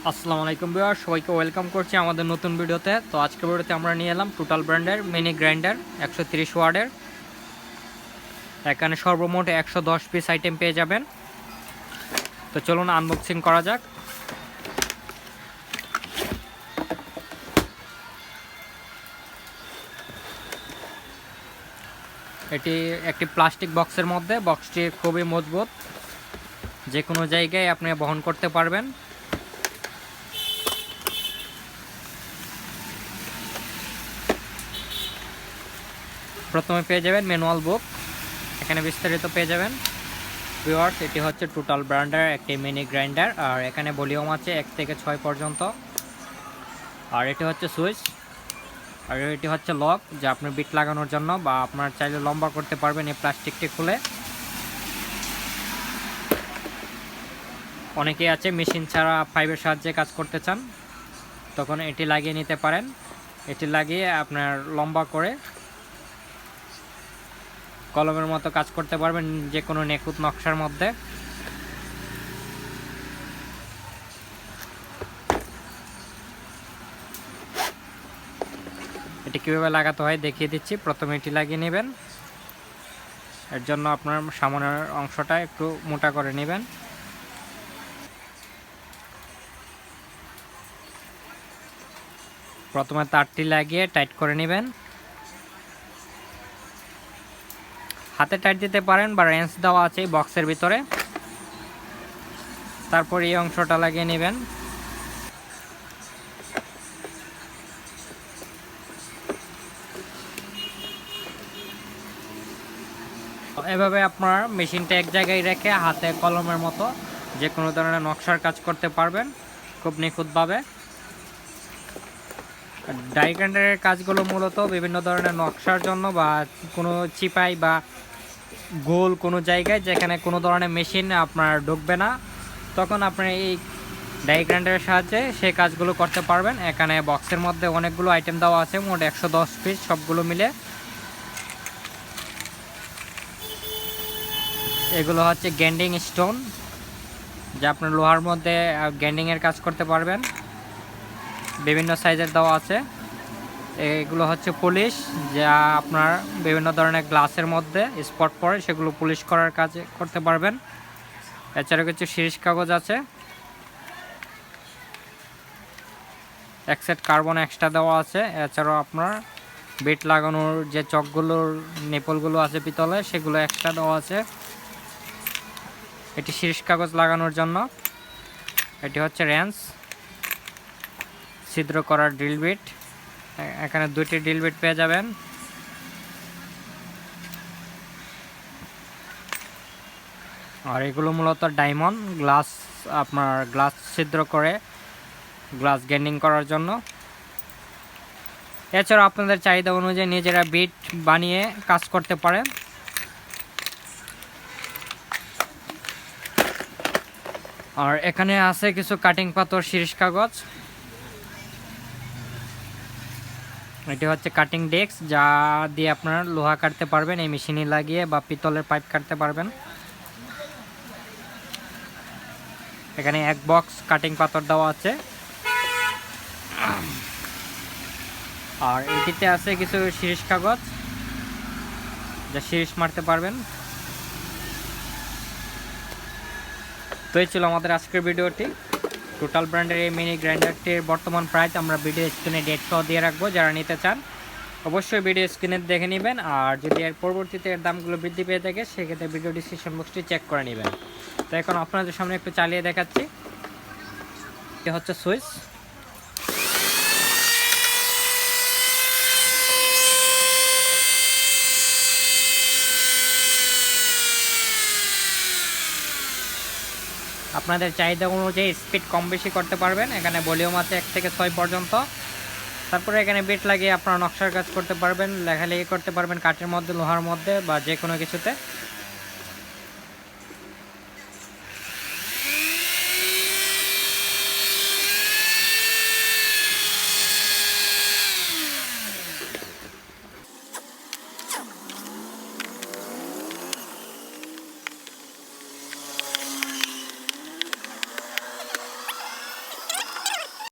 আসসালামু আলাইকুম ভিউয়ার, সবাইকে ওয়েলকাম করছি আমাদের নতুন ভিডিওতে। তো আজকের ভিডিওতে আমরা নিয়ে এলাম টোটাল ব্র্যান্ডের মিনি গ্রাইন্ডার 130 ওয়ার্ডের। এখানে সর্বমোট 110 পিস আইটেম পেয়ে যাবেন। তো চলুন আনবক্সিং করা যাক। এটি একটি প্লাস্টিক বক্সের মধ্যে, বক্সটি খুবই মজবুত, যে কোনো জায়গায় আপনি বহন করতে পারবেন। প্রথমে পেয়ে যাবেন ম্যানুয়াল বুক, এখানে বিস্তারিত পেয়ে যাবেন। ভিউয়ার্স, এটি হচ্ছে টোটাল ব্র্যান্ডের একটি মিনি গ্রাইন্ডার, আর এখানে ভলিউম আছে 1 থেকে 6 পর্যন্ত। আর এটি হচ্ছে সুইচ, আর এটি হচ্ছে লক, যা আপনার বিট লাগানোর জন্য, বা আপনার চাইলে লম্বা করতে পারবেন এই প্লাস্টিকটি খুলে। অনেকেই আছে মেশিন ছাড়া পাইপের সাহায্যে কাজ করতে চান, তখন এটি লাগিয়ে নিতে পারেন। এটি লাগিয়ে আপনার লম্বা করে কলমের মতো কাজ করতে পারবেন যে কোনো নিখুঁত নকশার মধ্যে। এটি কীভাবে লাগাতে হয় দেখিয়ে দিচ্ছি। প্রথমে এটি লাগিয়ে নেবেন। এর জন্য আপনার সামনের অংশটা একটু মোটা করে নেবেন। প্রথমে তারটি লাগিয়ে টাইট করে নেবেন। হাতে টাইট দিতে পারেন বা রেঞ্চ দেওয়া আছে বক্সের ভিতরে। তারপর এই অংশটা লাগিয়ে নেবেন। এভাবে আপনার মেশিনটা এক জায়গায় রেখে হাতে কলমের মতো যে কোনো ধরনের নকশার কাজ করতে পারবেন খুব নিখুঁতভাবে। ডাই গ্রাইন্ডারের কাজগুলো মূলত বিভিন্ন ধরনের নকশার জন্য, বা কোনো চিপাই বা গোল কোনো জায়গায় যেখানে কোনো ধরনের মেশিন আপনার ঢুকবে না, তখন আপনি এই ডাই গ্রাইন্ডারের সাহায্যে সেই কাজগুলো করতে পারবেন। এখানে বক্সের মধ্যে অনেকগুলো আইটেম দেওয়া আছে, মোট 110 পিস সবগুলো মিলে। এগুলো হচ্ছে গ্যান্ডিং স্টোন, যা আপনার লোহার মধ্যে গ্যান্ডিংয়ের কাজ করতে পারবেন। বিভিন্ন সাইজের দেওয়া আছে। এগুলো হচ্ছে পুলিশ, যা আপনার বিভিন্ন ধরনের গ্লাসের মধ্যে স্পট পড়ে সেগুলো পুলিশ করার কাজ করতে পারবেন। এছাড়াও কিছু শিরিষ কাগজ আছে। এক সেট কার্বন এক্সট্রা দেওয়া আছে। এছাড়াও আপনার বিট লাগানোর যে চকগুলোর নেপলগুলো আছে পিতলে, সেগুলো এক্সট্রা দেওয়া আছে। এটি শিরিষ কাগজ লাগানোর জন্য। এটি হচ্ছে রেঞ্চ, ছিদ্র করার ড্রিল বিট। এখানে 2টি ড্রিল বিট পেয়ে যাবেন। আর এগুলো মূলত ডায়মন্ড গ্লাস, আপনার গ্লাস ছিদ্র করে গ্লাস গ্যান্ডিং করার জন্য। এছাড়াও আপনাদের চাহিদা অনুযায়ী নিজেরা বিট বানিয়ে কাজ করতে পারেন। আর এখানে আছে কিছু কাটিং পাথর শিরিষ কাগজ। এটি হচ্ছে কাটিং ডেস্ক, যা দিয়ে আপনারা লোহা কাটতে পারবেন এই মেশিনে লাগিয়ে, বা পিতলের পাইপ কাটতে পারবেন। এখানে এক বক্স কাটিং পাথর দেওয়া আছে। আর এটিতে আছে কিছু শিরিষ কাগজ, যা শিরিষ মারতে পারবেন। তো এই ছিল আমাদের আজকের ভিডিওটি। টোটাল ব্র্যান্ডের এই মিনি গ্রাইন্ডারটির বর্তমান প্রাইস আমরা ভিডিও স্ক্রিনে ডেট সহ দিয়ে রাখবো। যারা নিতে চান অবশ্যই ভিডিও স্ক্রিনে দেখে নেবেন। আর যদি এর পরবর্তীতে এর দামগুলো বৃদ্ধি পেয়ে থাকে, সেক্ষেত্রে ভিডিও ডিসক্রিপশন বক্সটি চেক করে নেবেন। তো এখন আপনাদের সামনে একটু চালিয়ে দেখাচ্ছি। এটা হচ্ছে সুইচ। আপনাদের চাহিদা অনুযায়ী স্পিড কম বেশি করতে পারবেন। এখানে ভলিউম আছে 1 থেকে 6 পর্যন্ত। তারপরে এখানে বিট লাগিয়ে আপনারা নকশার কাজ করতে পারবেন, লেখালেখি করতে পারবেন কাঠের মধ্যে, লোহার মধ্যে, বা যে কোনো কিছুতে।